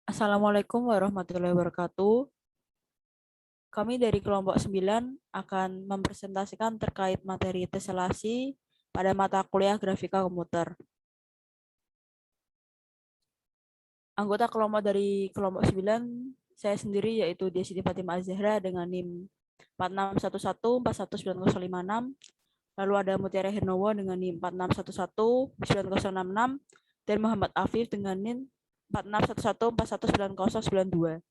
Assalamualaikum warahmatullahi wabarakatuh. Kami dari kelompok 9 akan mempresentasikan terkait materi teselasi pada mata kuliah grafika komputer. Anggota kelompok dari kelompok 9 saya sendiri yaitu Desi Fatimah Az-Zahra dengan NIM 4611419056. Lalu ada Mutiara Hernowo dengan NIM 46119066 dan Muhammad Afif dengan NIM 4611419092.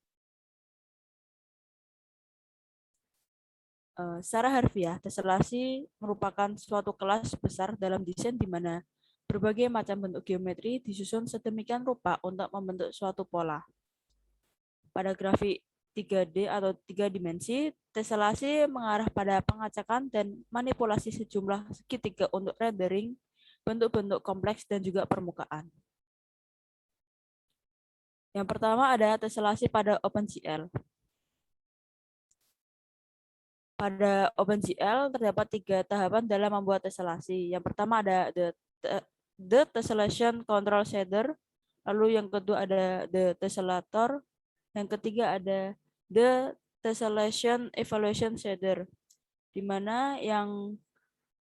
Secara harfiah, teselasi merupakan suatu kelas besar dalam desain di mana berbagai macam bentuk geometri disusun sedemikian rupa untuk membentuk suatu pola. Pada grafik 3D atau 3 dimensi, teselasi mengarah pada pengacakan dan manipulasi sejumlah segitiga untuk rendering bentuk-bentuk kompleks dan juga permukaan. Yang pertama ada teselasi pada OpenGL. Pada OpenGL terdapat 3 tahapan dalam membuat teselasi. Yang pertama ada the tessellation control shader, lalu yang kedua ada the tessellator, yang ketiga ada the tessellation evaluation shader, di mana yang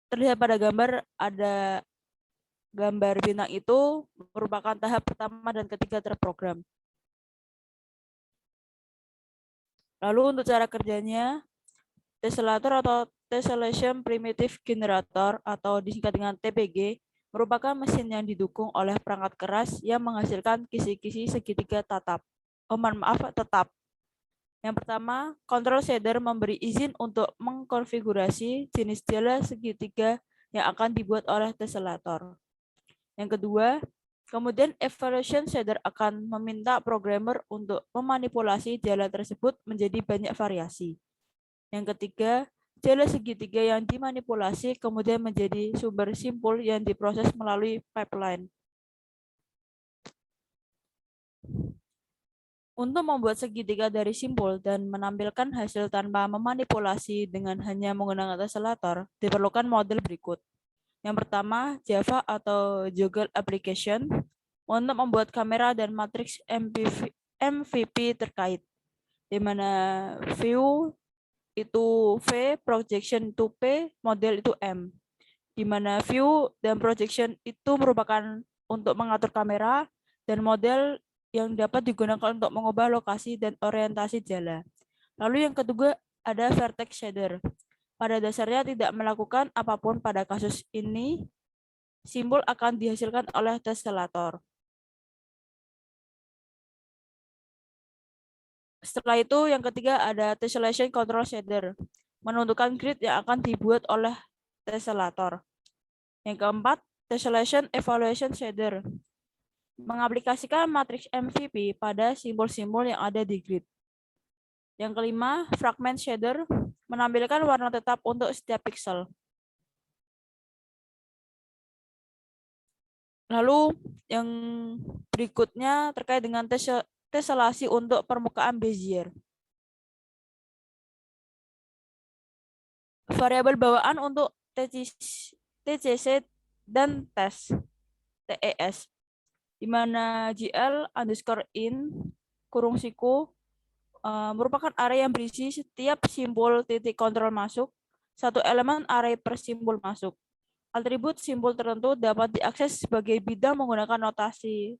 terlihat pada gambar ada gambar bintang itu merupakan tahap pertama dan ketiga terprogram. Lalu untuk cara kerjanya, tessellator atau tessellation primitive generator atau disingkat dengan TPG merupakan mesin yang didukung oleh perangkat keras yang menghasilkan kisi-kisi segitiga tetap. Yang pertama, control shader memberi izin untuk mengkonfigurasi jenis jala segitiga yang akan dibuat oleh tessellator. Yang kedua, kemudian evaluation shader akan meminta programmer untuk memanipulasi jala tersebut menjadi banyak variasi. Yang ketiga, jala segitiga yang dimanipulasi kemudian menjadi sumber simpul yang diproses melalui pipeline. Untuk membuat segitiga dari simpul dan menampilkan hasil tanpa memanipulasi dengan hanya menggunakan tessellator, diperlukan model berikut. Yang pertama, Java atau Joggle Application untuk membuat kamera dan matriks MVP terkait, di mana view itu V, projection itu P, model itu M. Di mana view dan projection itu merupakan untuk mengatur kamera dan model yang dapat digunakan untuk mengubah lokasi dan orientasi jala. Lalu yang kedua ada vertex shader. Pada dasarnya tidak melakukan apapun pada kasus ini, simbol akan dihasilkan oleh tessellator. Setelah itu yang ketiga ada tessellation control shader, menentukan grid yang akan dibuat oleh tessellator. Yang keempat, tessellation evaluation shader, mengaplikasikan matriks MVP pada simbol-simbol yang ada di grid. Yang kelima, fragment shader, menampilkan warna tetap untuk setiap pixel. Lalu yang berikutnya terkait dengan tessellasi untuk permukaan Bezier. Variabel bawaan untuk TCC dan TES, di mana GL_in kurung siku merupakan array yang berisi setiap simbol titik kontrol masuk, satu elemen array per simbol masuk. Atribut simbol tertentu dapat diakses sebagai bidang menggunakan notasi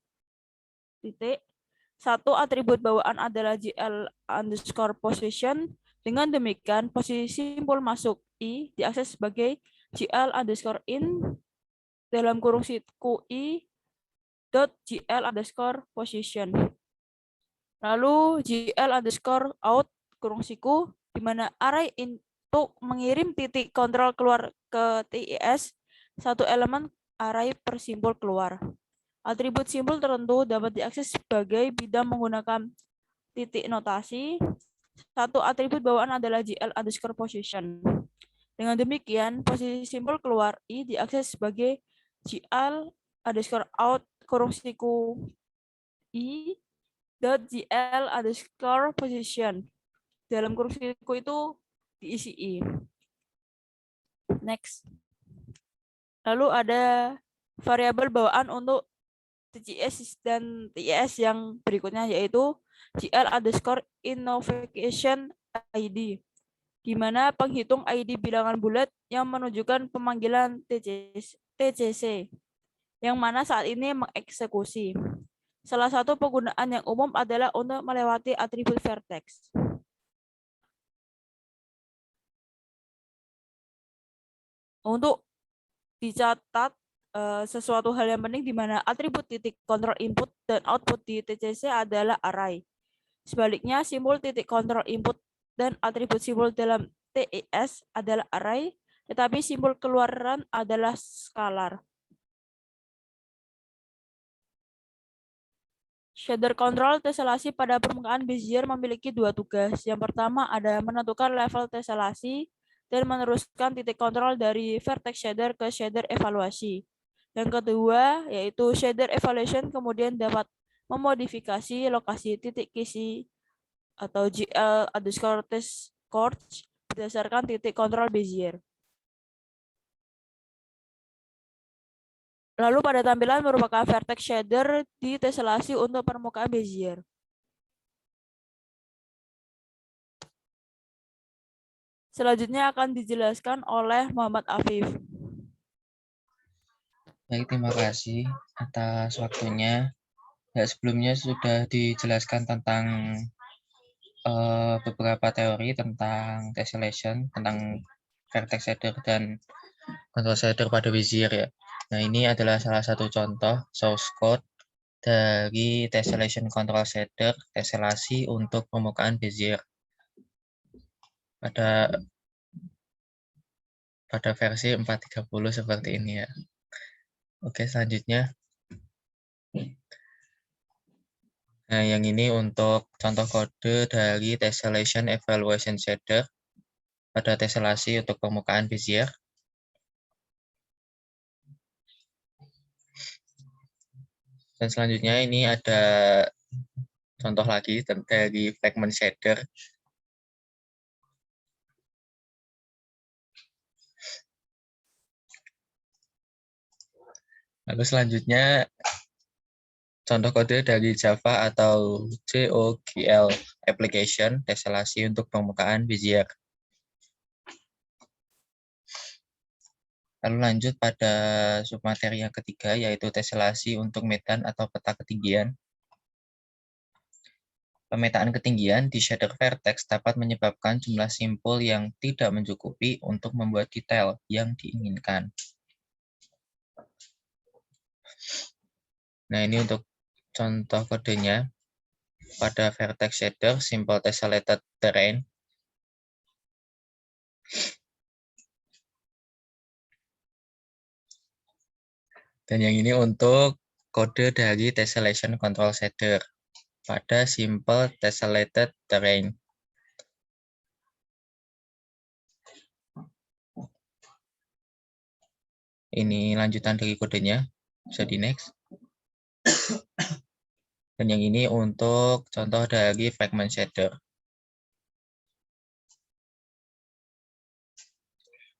titik. Satu atribut bawaan adalah GL_position. Dengan demikian, posisi simbol masuk I diakses sebagai GL_in dalam kurung siku I .gl_position. Lalu GL_out kurung siku, di mana array untuk mengirim titik kontrol keluar ke TIS, satu elemen array per simbol keluar. Atribut simbol tertentu dapat diakses sebagai bidang menggunakan titik notasi. Satu atribut bawaan adalah GL_position. Dengan demikian, posisi simbol keluar I diakses sebagai GL_out kurung siku I .gl_position. Dalam kurung siku itu diisi I. Next. Lalu ada variabel bawaan untuk TCS dan TIS yang berikutnya, yaitu GL underscore invocation ID, di mana penghitung ID bilangan bulat yang menunjukkan pemanggilan TCC, yang mana saat ini mengeksekusi. Salah satu penggunaan yang umum adalah untuk melewati atribut vertex. Untuk dicatat sesuatu hal yang penting di mana atribut titik kontrol input dan output di TCC adalah array. Sebaliknya, simbol titik kontrol input dan atribut simbol dalam TES adalah array, tetapi simbol keluaran adalah scalar. Shader control teselasi pada permukaan Bezier memiliki dua tugas. Yang pertama ada menentukan level teselasi dan meneruskan titik kontrol dari vertex shader ke shader evaluasi. Yang kedua yaitu shader evaluation kemudian dapat memodifikasi lokasi titik kisi atau GL underscore test course berdasarkan titik kontrol Bezier. Lalu pada tampilan merupakan vertex shader di teselasi untuk permukaan Bezier. Selanjutnya akan dijelaskan oleh Muhammad Afif. Baik, terima kasih atas waktunya. Ya, sebelumnya sudah dijelaskan tentang beberapa teori tentang tessellation, tentang vertex shader dan control shader pada Bezier ya. Nah, ini adalah salah satu contoh source code dari tessellation control shader tesselasi untuk permukaan Bezier pada versi 4.30 seperti ini ya. Oke, selanjutnya. Nah, yang ini untuk contoh kode dari tessellation evaluation shader pada tessellasi untuk permukaan Bezier. Dan selanjutnya ini ada contoh lagi dari fragment shader. Lalu selanjutnya contoh kode dari Java atau JOGL application tessellasi untuk permukaan Bezier. Lalu lanjut pada submateri yang ketiga, yaitu tessellasi untuk metan atau peta ketinggian. Pemetaan ketinggian di shader vertex dapat menyebabkan jumlah simpul yang tidak mencukupi untuk membuat detail yang diinginkan. Nah, ini untuk contoh kodenya pada vertex shader simple tessellated terrain. Dan yang ini untuk kode dari tessellation control shader pada simple tessellated terrain. Ini lanjutan dari kodenya, bisa di next. Dan yang ini untuk contoh dari fragment shader.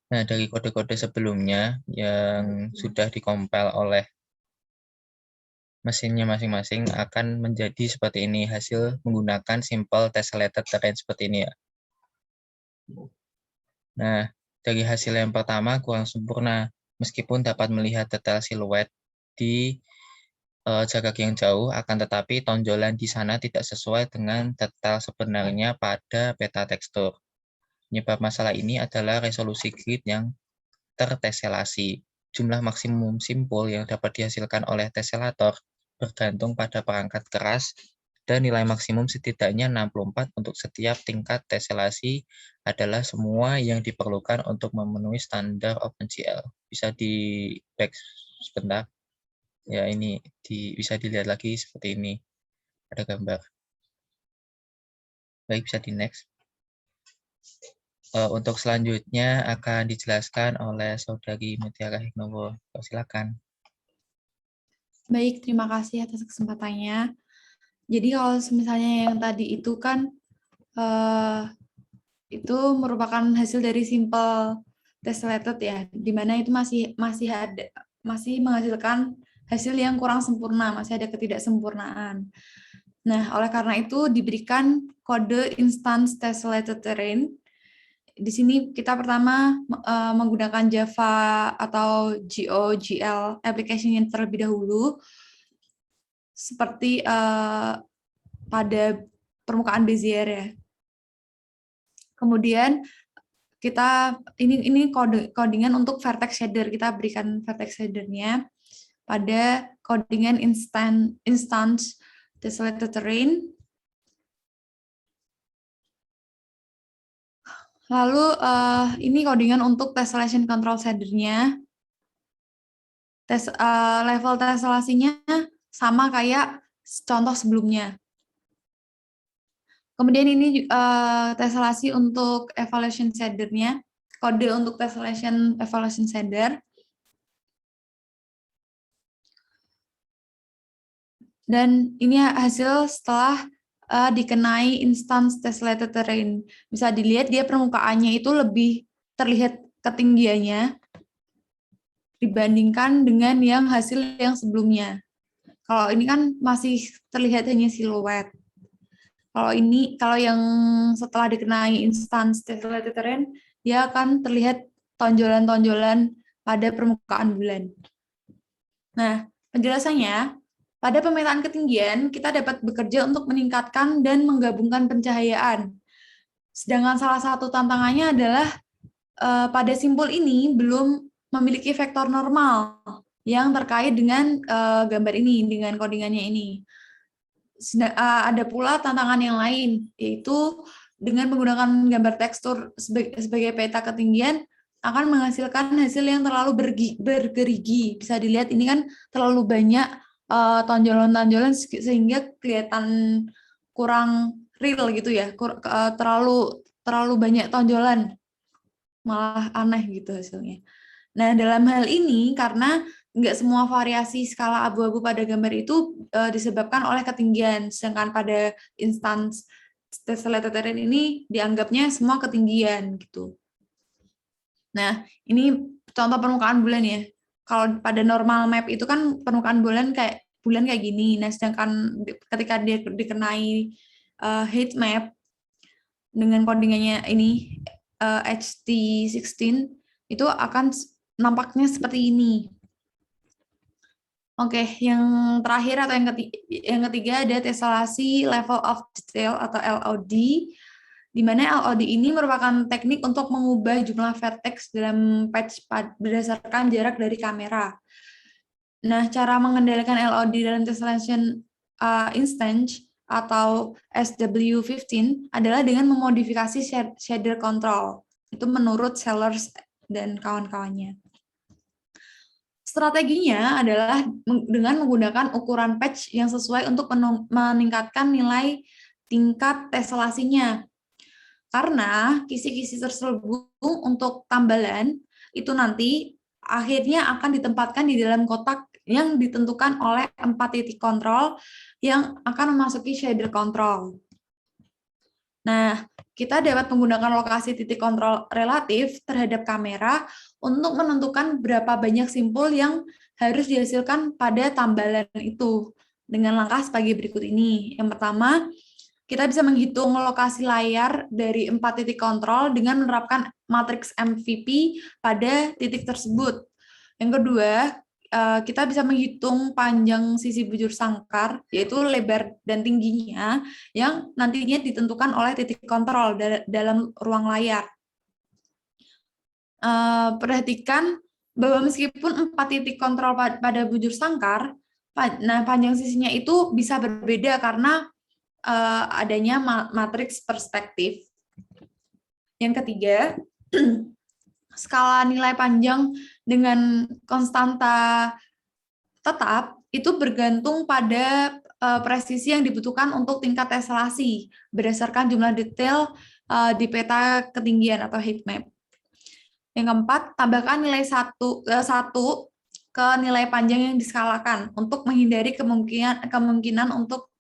Nah, dari kode-kode sebelumnya yang sudah dikompil oleh mesinnya masing-masing akan menjadi seperti ini, hasil menggunakan simple tessellated terrain seperti ini ya. Nah, dari hasil yang pertama kurang sempurna, meskipun dapat melihat detail siluet di jarak yang jauh, akan tetapi tonjolan di sana tidak sesuai dengan detail sebenarnya pada peta tekstur. Penyebab masalah ini adalah resolusi grid yang tertesselasi. Jumlah maksimum simpul yang dapat dihasilkan oleh teselator bergantung pada perangkat keras dan nilai maksimum setidaknya 64 untuk setiap tingkat tesselasi adalah semua yang diperlukan untuk memenuhi standar OpenGL. Bisa di back sebentar. Ya, ini bisa dilihat lagi seperti ini. Ada gambar. Baik, bisa di next. Untuk selanjutnya akan dijelaskan oleh Saudari Mutiara Hiknowo. Silakan. Baik, terima kasih atas kesempatannya. Jadi kalau misalnya yang tadi itu kan itu merupakan hasil dari simple tessellated ya, di mana itu masih ada masih menghasilkan hasil yang kurang sempurna, masih ada ketidaksempurnaan. Nah, oleh karena itu diberikan kode instance tessellated terrain. Di sini kita pertama menggunakan Java atau GOGL application yang terlebih dahulu, seperti pada permukaan Bezier ya. Kemudian kita ini codingan untuk vertex shader, kita berikan vertex shadernya pada codingan instance tessellated terrain. Lalu ini codingan untuk tessellation control shadernya. Level tessellasinya sama kayak contoh sebelumnya. Kemudian ini tessellasi untuk evaluation shadernya, kode untuk tessellation evaluation shader. Dan ini hasil setelah dikenai instance tessellated terrain. Bisa dilihat dia permukaannya itu lebih terlihat ketinggiannya dibandingkan dengan yang hasil yang sebelumnya. Kalau ini kan masih terlihat hanya siluet. Kalau yang setelah dikenai instance tessellated terrain, dia akan terlihat tonjolan-tonjolan pada permukaan bulan. Nah, penjelasannya, pada pemetaan ketinggian, kita dapat bekerja untuk meningkatkan dan menggabungkan pencahayaan. Sedangkan salah satu tantangannya adalah pada simpul ini belum memiliki vektor normal yang terkait dengan gambar ini, dengan codingannya ini. Ada pula tantangan yang lain, yaitu dengan menggunakan gambar tekstur sebagai peta ketinggian akan menghasilkan hasil yang terlalu bergerigi. Bisa dilihat ini kan terlalu banyak tonjolan-tonjolan sehingga kelihatan kurang real gitu ya, terlalu banyak tonjolan, malah aneh gitu hasilnya. Nah, dalam hal ini karena nggak semua variasi skala abu-abu pada gambar itu disebabkan oleh ketinggian, sedangkan pada instance tessellated terrain ini dianggapnya semua ketinggian gitu. Nah, ini contoh permukaan bulan ya. Kalau pada normal map itu kan permukaan bulan kayak gini. Nah, sedangkan ketika dia dikenai heat map dengan codingannya ini HT16 itu akan nampaknya seperti ini. Oke, yang terakhir atau yang ketiga ada tessellasi level of detail atau LOD, di mana LOD ini merupakan teknik untuk mengubah jumlah vertex dalam patch berdasarkan jarak dari kamera. Nah, cara mengendalikan LOD dalam tessellation instance atau SW15 adalah dengan memodifikasi shader control. Itu menurut Sellers dan kawan-kawannya. Strateginya adalah dengan menggunakan ukuran patch yang sesuai untuk meningkatkan nilai tingkat tessellasinya. Karena kisi-kisi terselubung untuk tambalan itu nanti akhirnya akan ditempatkan di dalam kotak yang ditentukan oleh 4 titik kontrol yang akan memasuki shader control. Nah, kita dapat menggunakan lokasi titik kontrol relatif terhadap kamera untuk menentukan berapa banyak simpul yang harus dihasilkan pada tambalan itu dengan langkah sebagai berikut ini. Yang pertama, kita bisa menghitung lokasi layar dari 4 titik kontrol dengan menerapkan matriks MVP pada titik tersebut. Yang kedua, kita bisa menghitung panjang sisi bujur sangkar, yaitu lebar dan tingginya, yang nantinya ditentukan oleh titik kontrol dalam ruang layar. Perhatikan bahwa meskipun 4 titik kontrol pada bujur sangkar, nah panjang sisinya itu bisa berbeda karena adanya matriks perspektif. Yang ketiga, skala nilai panjang dengan konstanta tetap itu bergantung pada presisi yang dibutuhkan untuk tingkat tessellasi berdasarkan jumlah detail di peta ketinggian atau heat map. Yang keempat, tambahkan nilai 1 ke nilai panjang yang diskalakan untuk menghindari kemungkinan untuk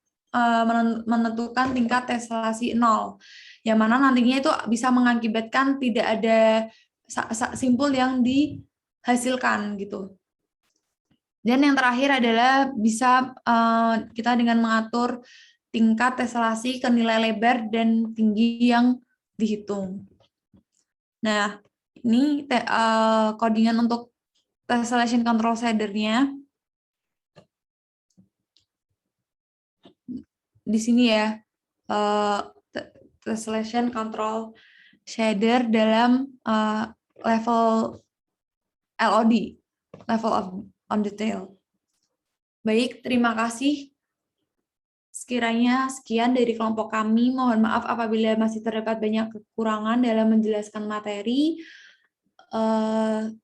menentukan tingkat tessellasi 0, yang mana nantinya itu bisa mengakibatkan tidak ada simpul yang dihasilkan gitu. Dan yang terakhir adalah bisa kita dengan mengatur tingkat tesselasi ke nilai lebar dan tinggi yang dihitung. Nah, ini codingan untuk tessellation control shader-nya. Di sini ya, tessellation control shader dalam level LOD, level of on detail. Baik, terima kasih. Sekiranya sekian dari kelompok kami. Mohon maaf apabila masih terdapat banyak kekurangan dalam menjelaskan materi.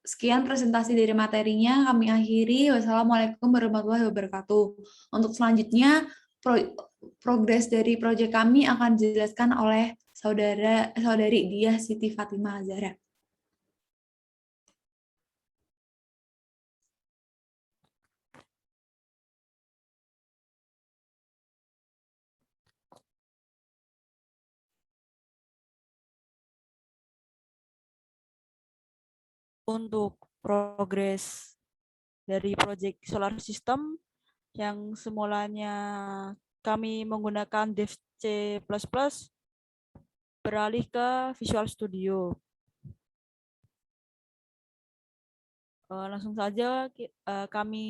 Sekian presentasi dari materinya. Kami akhiri. Wassalamualaikum warahmatullahi wabarakatuh. Untuk selanjutnya, progres dari proyek kami akan dijelaskan oleh saudari Diah Siti Fatimah Zahra. Untuk progres dari proyek solar system yang semulanya kami menggunakan Dev C++ beralih ke Visual Studio. Langsung saja kami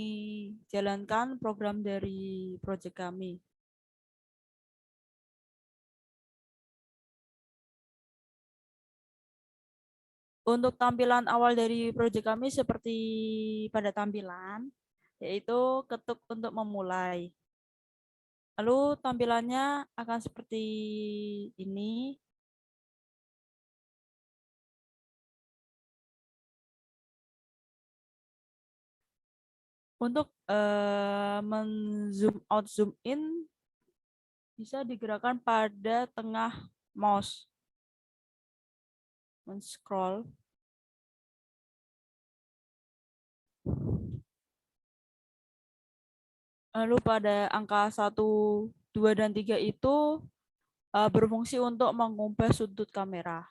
jalankan program dari proyek kami. Untuk tampilan awal dari proyek kami seperti pada tampilan, yaitu ketuk untuk memulai. Lalu tampilannya akan seperti ini. Untuk men-zoom out, zoom in, bisa digerakkan pada tengah mouse. Men-scroll. Lalu pada angka 1, 2, dan 3 itu berfungsi untuk mengubah sudut kamera.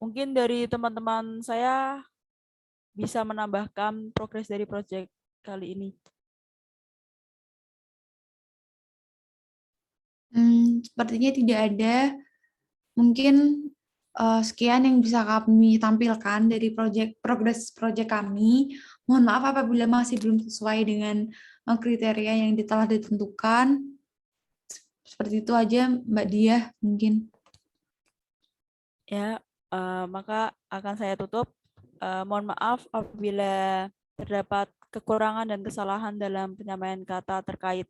Mungkin dari teman-teman saya bisa menambahkan progres dari proyek kali ini. Sepertinya tidak ada. Mungkin sekian yang bisa kami tampilkan dari progres proyek kami. Mohon maaf apabila masih belum sesuai dengan kriteria yang telah ditentukan. Seperti itu aja, Mbak Diah, mungkin. Ya, maka akan saya tutup. Mohon maaf apabila terdapat kekurangan dan kesalahan dalam penyampaian kata terkait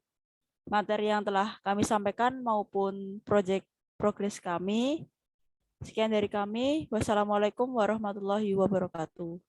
materi yang telah kami sampaikan maupun proyek progres kami. Sekian dari kami. Wassalamualaikum warahmatullahi wabarakatuh.